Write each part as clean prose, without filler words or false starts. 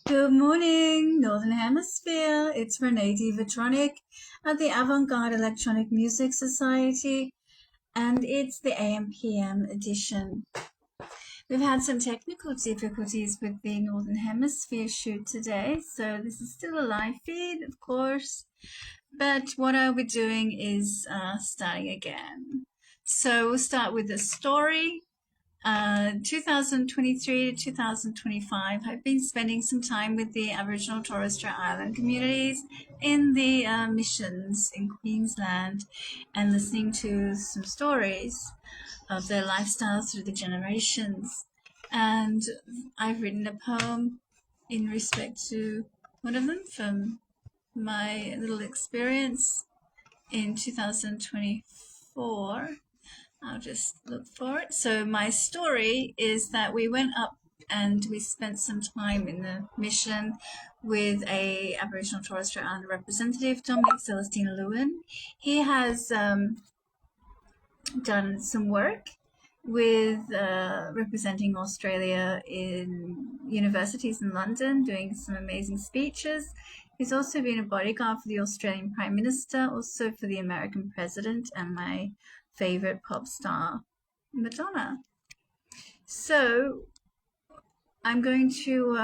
Good morning, Northern Hemisphere. It's Renee Divatronic at the Avant-Garde Electronic Music Society, and it's the AM/PM edition. We've had some technical difficulties with the Northern Hemisphere shoot today, so this is still a live feed, of course, but what I'll be doing is starting again. So we'll start with the story. 2023 to 2025, I've been spending some time with the Aboriginal and Torres Strait Island communities in the missions in Queensland and listening to some stories of their lifestyles through the generations. And I've written a poem in respect to one of them from my little experience in 2024. I'll just look for it. So my story is that we went up and we spent some time in the mission with a Aboriginal and Torres Strait Islander representative, Dominic Celestine Lewin. He has done some work with representing Australia in universities in London, doing some amazing speeches. He's also been a bodyguard for the Australian Prime Minister, also for the American President, and my favorite pop star, Madonna. So I'm going to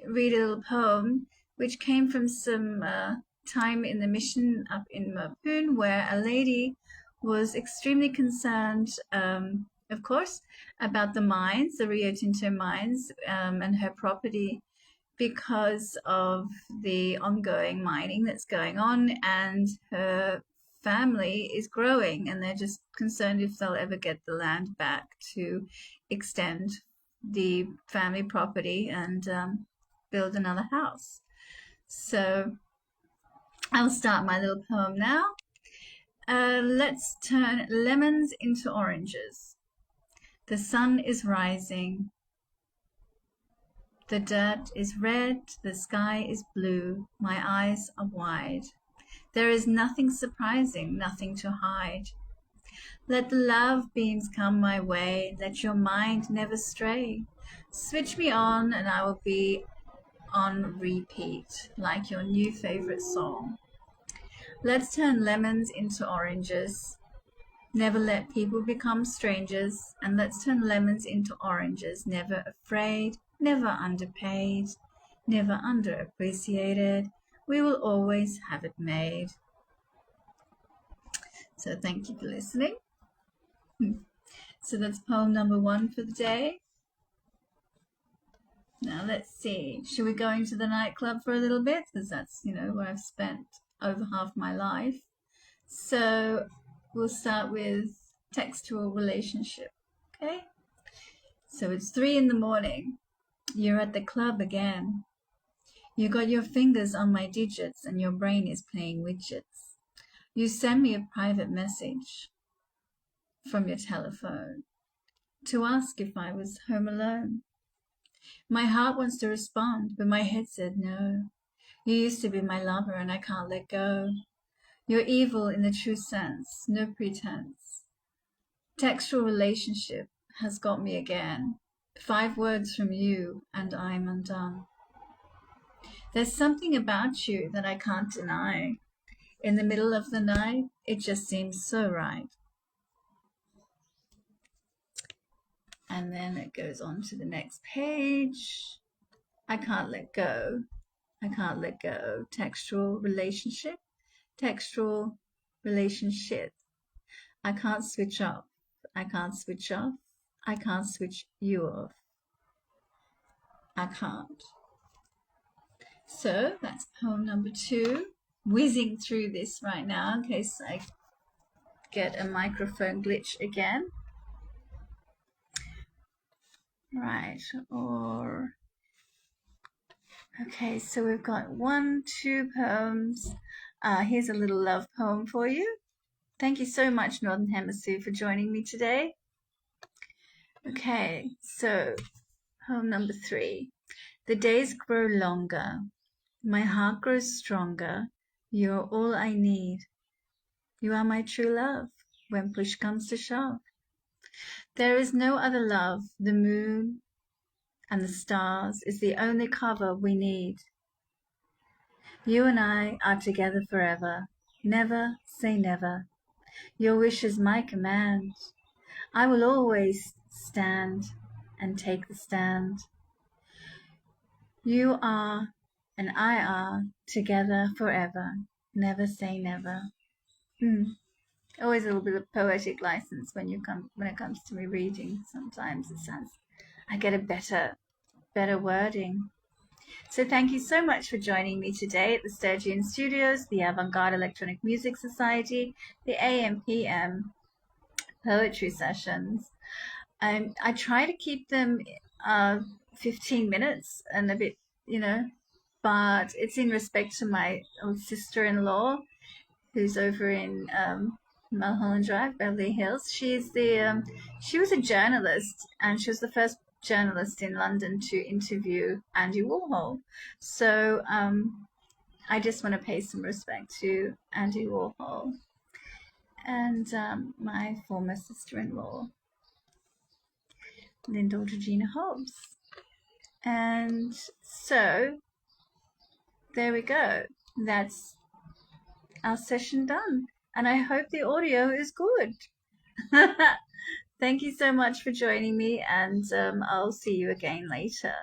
read a little poem which came from some time in the mission up in Mapoon, where a lady was extremely concerned, of course, about the mines, the Rio Tinto mines, and her property because of the ongoing mining that's going on, and her family is growing, and they're just concerned if they'll ever get the land back to extend the family property and build another house. So I'll start my little poem now. Let's turn lemons into oranges. The sun is rising. The dirt is red, the sky is blue, my eyes are wide. There is nothing surprising, nothing to hide. Let the love beams come my way, let your mind never stray. Switch me on and I will be on repeat, like your new favorite song. Let's turn lemons into oranges. Never let people become strangers, and let's turn lemons into oranges, never afraid, never underpaid, never underappreciated. We will always have it made. So thank you for listening. So that's poem number 1 for the day. Now let's see. Should we go into the nightclub for a little bit? Because that's, where I've spent over half my life. So we'll start with textual relationship. Okay? So it's 3 in the morning. You're at the club again. You got your fingers on my digits and your brain is playing widgets. You send me a private message from your telephone to ask if I was home alone. My heart wants to respond, but my head said no. You used to be my lover and I can't let go. You're evil in the true sense, no pretense. Textual relationship has got me again. 5 words from you and I'm undone. There's something about you that I can't deny. In the middle of the night, it just seems so right. And then it goes on to the next page. I can't let go. I can't let go. Textual relationship. Textual relationship. I can't switch off. I can't switch off. I can't switch you off. I can't. So that's poem number 2. Whizzing through this right now in case I get a microphone glitch again. Right, okay, so we've got 1, 2 poems. Here's a little love poem for you. Thank you so much, Northern Hemisphere, for joining me today. Okay, so poem number 3. The days grow longer. My heart grows stronger. You're all I need. You are my true love when push comes to shove. There is no other love. The moon and the stars is the only cover we need. You and I are together forever. Never say never. Your wish is my command. I will always stand and take the stand. You are and I are together forever. Never say never. Always a little bit of poetic license when it comes to me reading. Sometimes it sounds I get a better wording. So thank you so much for joining me today at the Sturgeon Studios, the Avant-Garde Electronic Music Society, the AM/PM poetry sessions. I try to keep them 15 minutes and a bit, but it's in respect to my old sister-in-law who's over in Mulholland Drive, Beverly Hills. She was a journalist, and she was the first journalist in London to interview Andy Warhol. So I just want to pay some respect to Andy Warhol and my former sister-in-law, Lyndall Regina Hobbs. And so there we go. That's our session done. And I hope the audio is good. Thank you so much for joining me, and I'll see you again later.